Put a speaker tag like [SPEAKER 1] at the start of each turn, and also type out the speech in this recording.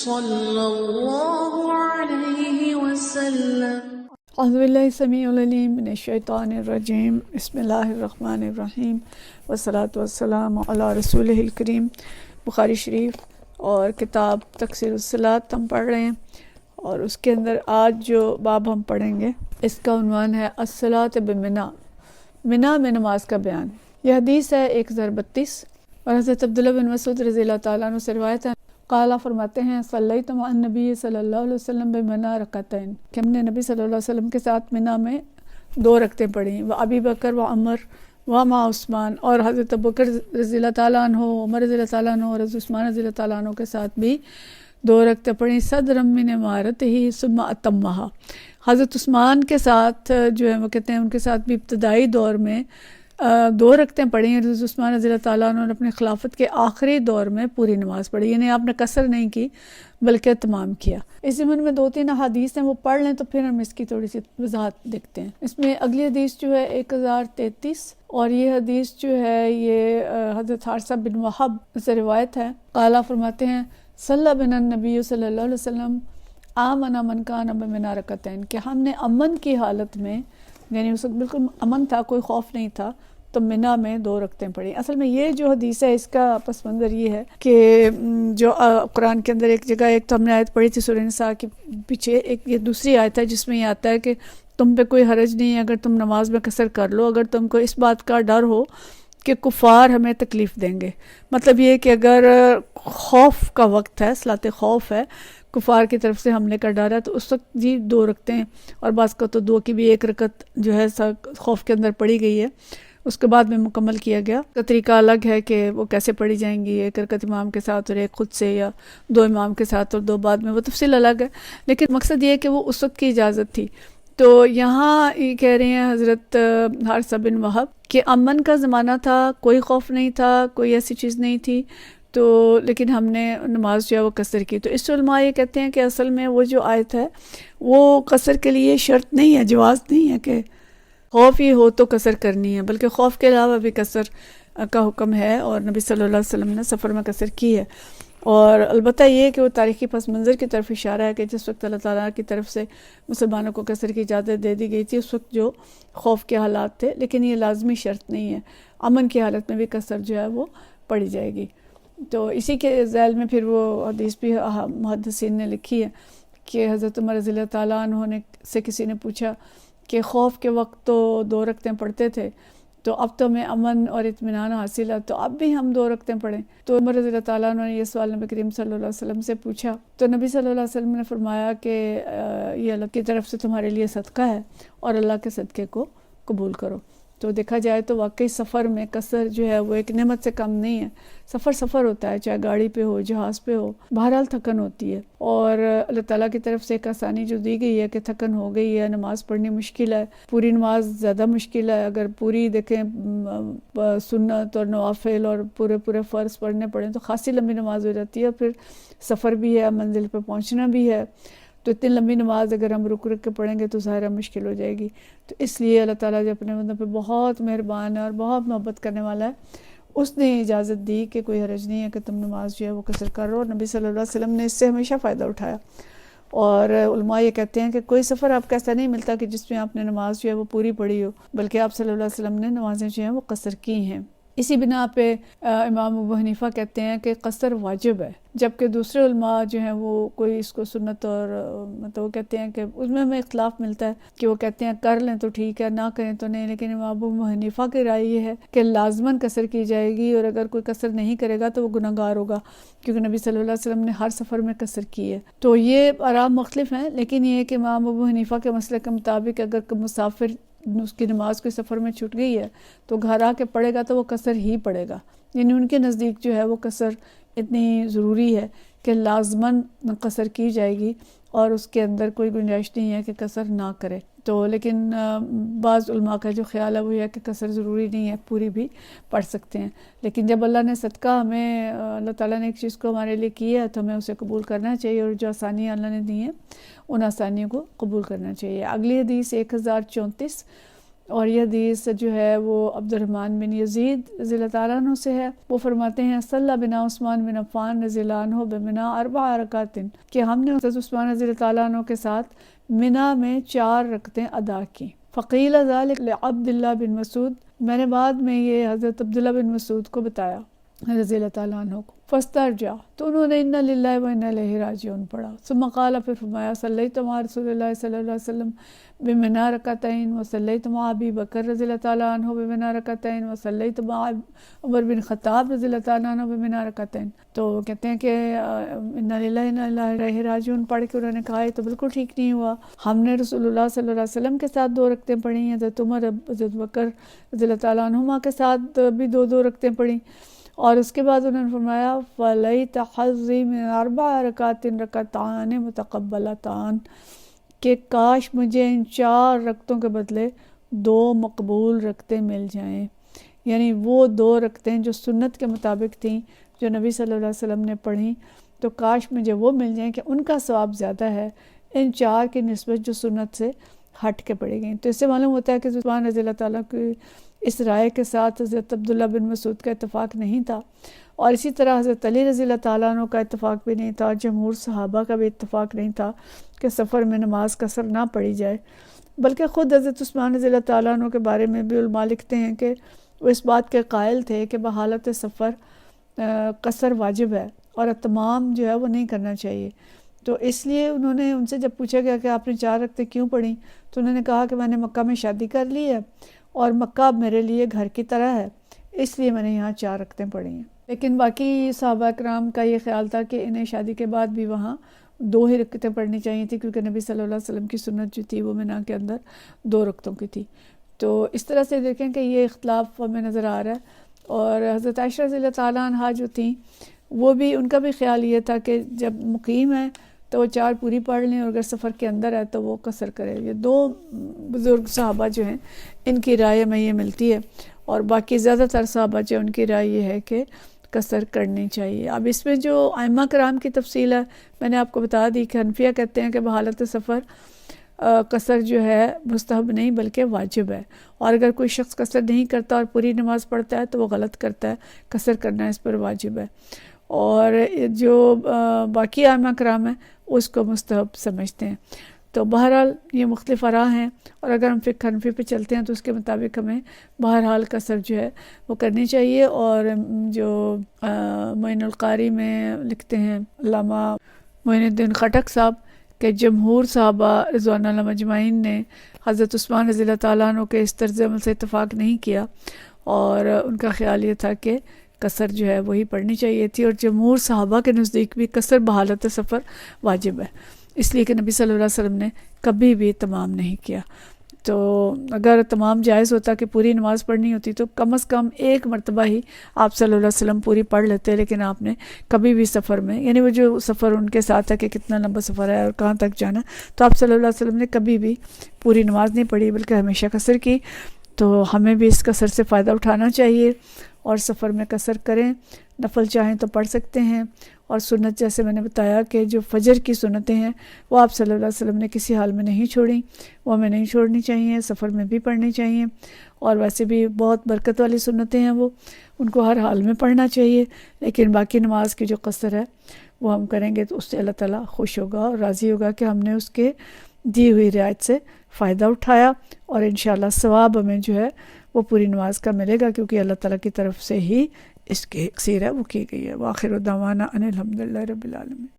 [SPEAKER 1] صلی اللہ علیہ وسلم۔
[SPEAKER 2] اعوذ باللہ السمیع العلیم من الشیطان الرجیم، بسم اللہ الرحمن الرحیم، والصلاة والسلام علی رسولہ الکریم۔ بخاری شریف اور کتاب تکسیر الصلاۃ ہم پڑھ رہے ہیں، اور اس کے اندر آج جو باب ہم پڑھیں گے اس کا عنوان ہے الصلاۃ بمنا، منا میں نماز کا بیان۔ یہ حدیث ہے 1032، اور حضرت عبداللہ بن مسعود رضی اللہ تعالیٰ عنہ سے روایت ہے، قالا فرماتے ہیں صلیت مع النبی صلی اللہ علیہ وسلم بمنا رکعتین، کہ ہم نے نبی صلی اللہ علیہ وسلم کے ساتھ منا میں 2 رکعتیں پڑھی، و ابی بکر و عمر و مع عثمان، اور حضرت ابوبکر رضی اللہ تعالیٰ عنہ، عمر رضی اللہ تعالیٰ عنہ اور حضرت عثمان رضی اللہ تعالیٰ عنہ کے ساتھ بھی 2 رکعتیں پڑھی، صدرا من امارتہ ثم اتمہا۔ حضرت عثمان کے ساتھ جو ہے وہ کہتے ہیں ان کے ساتھ بھی ابتدائی دور میں 2 رکعتیں پڑھی ہیں۔ حضرت عثمان رضی اللہ تعالیٰ عنہ نے اپنی خلافت کے آخری دور میں پوری نماز پڑھی، یعنی آپ نے قصر نہیں کی بلکہ تمام کیا۔ اس ضمن میں 2-3 احادیث ہیں، وہ پڑھ لیں تو پھر ہم اس کی تھوڑی سی وضاحت دیکھتے ہیں۔ اس میں اگلی حدیث جو ہے 1033، اور یہ حدیث جو ہے یہ حضرت حارثہ بن وہب سے روایت ہے، قالا فرماتے ہیں صلی بنا النبی صلی اللہ علیہ وسلم آمنا من کان بمنا رکعتین، کہ ہم نے امن کی حالت میں، یعنی اس وقت بالکل امن تھا، کوئی خوف نہیں تھا، تو منا میں 2 رکعتیں پڑھی۔ اصل میں یہ جو حدیث ہے اس کا پس منظر یہ ہے کہ جو قرآن کے اندر ایک جگہ، ایک تو ہم نے آیت پڑھی تھی سورہ نساء کے پیچھے، ایک یہ دوسری آیت ہے جس میں یہ آتا ہے کہ تم پہ کوئی حرج نہیں ہے اگر تم نماز میں قصر کر لو، اگر تم کو اس بات کا ڈر ہو کہ کفار ہمیں تکلیف دیں گے۔ مطلب یہ کہ اگر خوف کا وقت ہے، صلاۃ خوف ہے، کفار کی طرف سے حملے کا ڈر ہے، تو اس وقت جی 2 رکعتیں، اور بعض کا تو 2 کی بھی 1 رکعت جو ہے خوف کے اندر پڑھی گئی ہے، اس کے بعد میں مکمل کیا گیا۔ کا طریقہ الگ ہے کہ وہ کیسے پڑھی جائیں گی، 1 رکعت امام کے ساتھ اور 1 خود سے، یا 2 امام کے ساتھ اور 2 بعد میں، وہ تفصیل الگ ہے، لیکن مقصد یہ ہے کہ وہ اس وقت کی اجازت تھی۔ تو یہاں یہ کہہ رہے ہیں حضرت حارثہ بن وہب کہ امن کا زمانہ تھا، کوئی خوف نہیں تھا، کوئی ایسی چیز نہیں تھی، تو لیکن ہم نے نماز جو ہے وہ قصر کی۔ تو اس علماء یہ کہتے ہیں کہ اصل میں وہ جو آیت ہے وہ قصر کے لیے شرط نہیں ہے، جواز نہیں ہے کہ خوف ہی ہو تو قصر کرنی ہے، بلکہ خوف کے علاوہ بھی قصر کا حکم ہے، اور نبی صلی اللہ علیہ وسلم نے سفر میں قصر کی ہے۔ اور البتہ یہ کہ وہ تاریخی پس منظر کی طرف اشارہ ہے کہ جس وقت اللہ تعالیٰ کی طرف سے مسلمانوں کو قصر کی اجازت دے دی گئی تھی، اس وقت جو خوف کے حالات تھے، لیکن یہ لازمی شرط نہیں ہے، امن کی حالت میں بھی قصر جو ہے وہ پڑھی جائے گی۔ تو اسی کے ذیل میں پھر وہ حدیث بھی محدثین نے لکھی ہے کہ حضرت عمر رضی اللہ تعالیٰ عنہ سے کسی نے پوچھا کہ خوف کے وقت تو 2 رکعتیں پڑھتے تھے، تو اب تو ہمیں امن اور اطمینان حاصل ہے، تو اب بھی ہم 2 رکعتیں پڑھیں؟ تو عمر رضی اللہ تعالیٰ عنہ نے یہ سوال نبی کریم صلی اللہ علیہ وسلم سے پوچھا، تو نبی صلی اللہ علیہ وسلم نے فرمایا کہ یہ اللہ کی طرف سے تمہارے لیے صدقہ ہے، اور اللہ کے صدقے کو قبول کرو۔ تو دیکھا جائے تو واقعی سفر میں قصر جو ہے وہ ایک نعمت سے کم نہیں ہے۔ سفر ہوتا ہے، چاہے گاڑی پہ ہو، جہاز پہ ہو، بہرحال تھکن ہوتی ہے، اور اللہ تعالیٰ کی طرف سے ایک آسانی جو دی گئی ہے کہ تھکن ہو گئی ہے، نماز پڑھنی مشکل ہے، پوری نماز زیادہ مشکل ہے، اگر پوری دیکھیں سنت اور نوافل اور پورے فرض پڑھنے پڑیں تو خاصی لمبی نماز ہو جاتی ہے، پھر سفر بھی ہے، منزل پہ پہنچنا بھی ہے، تو اتنی لمبی نماز اگر ہم رک کے پڑھیں گے تو ظاہر مشکل ہو جائے گی۔ تو اس لیے اللہ تعالیٰ جو اپنے بندوں پہ بہت مہربان ہے اور بہت محبت کرنے والا ہے، اس نے اجازت دی کہ کوئی حرج نہیں ہے کہ تم نماز جو ہے وہ قصر کر رہو، اور نبی صلی اللہ علیہ وسلم نے اس سے ہمیشہ فائدہ اٹھایا۔ اور علماء یہ کہتے ہیں کہ کوئی سفر آپ کو ایسا نہیں ملتا کہ جس میں آپ نے نماز جو ہے وہ پوری پڑھی ہو، بلکہ آپ صلی اللہ علیہ وسلم نے نمازیں جو ہیں وہ قصر کی ہیں۔ اسی بنا پہ امام ابو حنیفہ کہتے ہیں کہ قصر واجب ہے، جبکہ دوسرے علماء جو ہیں وہ کوئی اس کو سنت، اور مطلب وہ کہتے ہیں کہ اس میں ہمیں اختلاف ملتا ہے کہ وہ کہتے ہیں کر لیں تو ٹھیک ہے، نہ کریں تو نہیں، لیکن امام ابو حنیفہ کی رائے یہ ہے کہ لازماً قصر کی جائے گی، اور اگر کوئی قصر نہیں کرے گا تو وہ گناہ گار ہوگا، کیونکہ نبی صلی اللہ علیہ وسلم نے ہر سفر میں قصر کی ہے۔ تو یہ آراء مختلف ہیں، لیکن یہ ہے کہ امام ابو حنیفہ کے مسئلے کے مطابق اگر مسافر اس کی نماز کوئی سفر میں چھوٹ گئی ہے تو گھر آ کے پڑھے گا تو وہ قصر ہی پڑھے گا، یعنی ان کے نزدیک جو ہے وہ قصر اتنی ضروری ہے کہ لازماً قصر کی جائے گی، اور اس کے اندر کوئی گنجائش نہیں ہے کہ قصر نہ کرے۔ تو لیکن بعض علماء کا جو خیال ہے وہ یہ ہے کہ قصر ضروری نہیں ہے، پوری بھی پڑھ سکتے ہیں، لیکن جب اللہ نے صدقہ ہمیں، اللہ تعالیٰ نے ایک چیز کو ہمارے لیے کی ہے تو ہمیں اسے قبول کرنا چاہیے، اور جو آسانیاں اللہ نے دی ہیں ان آسانیوں کو قبول کرنا چاہیے۔ اگلی حدیث 1034، اور یہ حدیث جو ہے وہ عبد الرحمن بن یزید رضی اللہ تعالیٰ عنہ سے ہے. وہ فرماتے ہیں صلی بنا عثمان بن عفان رضی اللہ عنہ بمنا 4 رکعات، کہ ہم نے حضرت عثمان رضی اللہ تعالیٰ عنہ کے ساتھ منا میں 4 رکعتیں ادا کی. فقیل ذلك لعبداللہ بن مسعود، میں نے بعد میں یہ حضرت عبداللہ بن مسعود کو بتایا رضی اللہ تعالیٰ عنہ کو. فاسترجع، تو انہوں نے انا للہ و انا الیہ راجعون پڑھا. ثم قال، پھر فرمایا صلیت مع رسول اللہ صلی اللہ علیہ وسلم بمنا رکعتین وصلیت مع ابی بکر رضی اللہ تعالیٰ عنہ بمنا رکعتین وصلیت مع عمر بن خطاب رضی اللہ تعالیٰ عنہ بمنا رکعتین. تو کہتے ہیں کہ انا للہ و انا الیہ راجعون پڑھ کے انہوں نے کہا یہ تو بالکل ٹھیک نہیں ہوا، ہم نے رسول اللہ صلی اللہ علیہ وسلم کے ساتھ 2 رکعتیں پڑھی ہیں، حضرت عمر حضرت بکر رضی اللہ تعالیٰ عنہما کے ساتھ بھی 2 رکعتیں پڑھی. اور اس کے بعد انہوں نے فرمایا فَلَيْتَ حَظِّي مِنْ 4 رکعات رکعتان متقبلتان، کہ کاش مجھے ان 4 رکعتوں کے بدلے 2 مقبول رکعتیں مل جائیں. یعنی وہ 2 رکعتیں جو سنت کے مطابق تھیں، جو نبی صلی اللہ علیہ وسلم نے پڑھیں، تو کاش مجھے وہ مل جائیں کہ ان کا ثواب زیادہ ہے ان 4 کی نسبت جو سنت سے ہٹ کے پڑھی گئیں. تو اس سے معلوم ہوتا ہے کہ عثمان رضی اللہ تعالیٰ کی اس رائے کے ساتھ حضرت عبداللہ بن مسعود کا اتفاق نہیں تھا، اور اسی طرح حضرت علی رضی اللہ تعالیٰ عنہ کا اتفاق بھی نہیں تھا، جمہور صحابہ کا بھی اتفاق نہیں تھا کہ سفر میں نماز قصر نہ پڑھی جائے. بلکہ خود حضرت عثمان رضی اللہ تعالیٰ عنہ کے بارے میں بھی علماء لکھتے ہیں کہ وہ اس بات کے قائل تھے کہ بحالت سفر قصر واجب ہے اور اتمام جو ہے وہ نہیں کرنا چاہیے. تو اس لیے انہوں نے ان سے جب پوچھا گیا کہ آپ نے 4 رکعتیں کیوں پڑھیں، تو انہوں نے کہا کہ میں نے مکہ میں شادی کر لی ہے اور مکہ اب میرے لیے گھر کی طرح ہے، اس لیے میں نے یہاں 4 رکعتیں پڑھی ہیں. لیکن باقی صحابہ کرام کا یہ خیال تھا کہ انہیں شادی کے بعد بھی وہاں 2 ہی رکعتیں پڑھنی چاہیے تھی، کیونکہ نبی صلی اللہ علیہ وسلم کی سنت جو تھی وہ منا کے اندر 2 رکعتوں کی تھی. تو اس طرح سے دیکھیں کہ یہ اختلاف ہمیں نظر آ رہا ہے. اور حضرت عائشہ رضی اللہ تعالیٰ عنہا جو تھیں وہ بھی، ان کا بھی خیال یہ تھا کہ جب مقیم ہے تو وہ 4 پوری پڑھ لیں، اور اگر سفر کے اندر ہے تو وہ قصر کرے. یہ 2 بزرگ صحابہ جو ہیں ان کی رائے میں یہ ملتی ہے، اور باقی زیادہ تر صحابہ جو ان کی رائے یہ ہے کہ قصر کرنی چاہیے. اب اس میں جو ائمہ کرام کی تفصیل ہے میں نے آپ کو بتا دی کہ حنفیہ کہتے ہیں کہ بحالت سفر قصر جو ہے مستحب نہیں بلکہ واجب ہے، اور اگر کوئی شخص قصر نہیں کرتا اور پوری نماز پڑھتا ہے تو وہ غلط کرتا ہے، قصر کرنا اس پر واجب ہے. اور جو باقی ائمہ کرام ہیں اس کو مستحب سمجھتے ہیں. تو بہرحال یہ مختلف آراء ہیں، اور اگر ہم فقہ حنفی پہ چلتے ہیں تو اس کے مطابق ہمیں بہرحال قصر جو ہے وہ کرنی چاہیے. اور جو معین القاری میں لکھتے ہیں علامہ معین الدین خٹک صاحب کہ جمہور صحابہ رضوان اللہ مجمعین نے حضرت عثمان رضی اللہ تعالیٰ عنہ کے اس طرز عمل سے اتفاق نہیں کیا، اور ان کا خیال یہ تھا کہ قصر جو ہے وہی پڑھنی چاہیے تھی. اور جمہور صحابہ کے نزدیک بھی قصر بحالت سفر واجب ہے، اس لیے کہ نبی صلی اللہ علیہ وسلم نے کبھی بھی تمام نہیں کیا. تو اگر تمام جائز ہوتا کہ پوری نماز پڑھنی ہوتی تو کم از کم 1 مرتبہ ہی آپ صلی اللہ علیہ وسلم پوری پڑھ لیتے. لیکن آپ نے کبھی بھی سفر میں، یعنی وہ جو سفر ان کے ساتھ ہے کہ کتنا لمبا سفر ہے اور کہاں تک جانا، تو آپ صلی اللہ علیہ وسلم نے کبھی بھی پوری نماز نہیں پڑھی بلکہ ہمیشہ قصر کی. تو ہمیں بھی اس قصر سے فائدہ اٹھانا چاہیے اور سفر میں قصر کریں. نفل چاہیں تو پڑھ سکتے ہیں، اور سنت جیسے میں نے بتایا کہ جو فجر کی سنتیں ہیں وہ آپ صلی اللہ علیہ وسلم نے کسی حال میں نہیں چھوڑیں، وہ ہمیں نہیں چھوڑنی چاہیے، سفر میں بھی پڑھنی چاہیے. اور ویسے بھی بہت برکت والی سنتیں ہیں، وہ ان کو ہر حال میں پڑھنا چاہیے. لیکن باقی نماز کی جو قصر ہے وہ ہم کریں گے تو اس سے اللہ تعالیٰ خوش ہوگا اور راضی ہوگا کہ ہم نے اس کے دی ہوئی رعایت سے فائدہ اٹھایا، اور انشاءاللہ ثواب ہمیں جو ہے وہ پوری نماز کا ملے گا، کیونکہ اللہ تعالیٰ کی طرف سے ہی اس کی تقسیر ہے وہ کی گئی ہے. وآخر دعوانا ان الحمدللہ رب العالمین.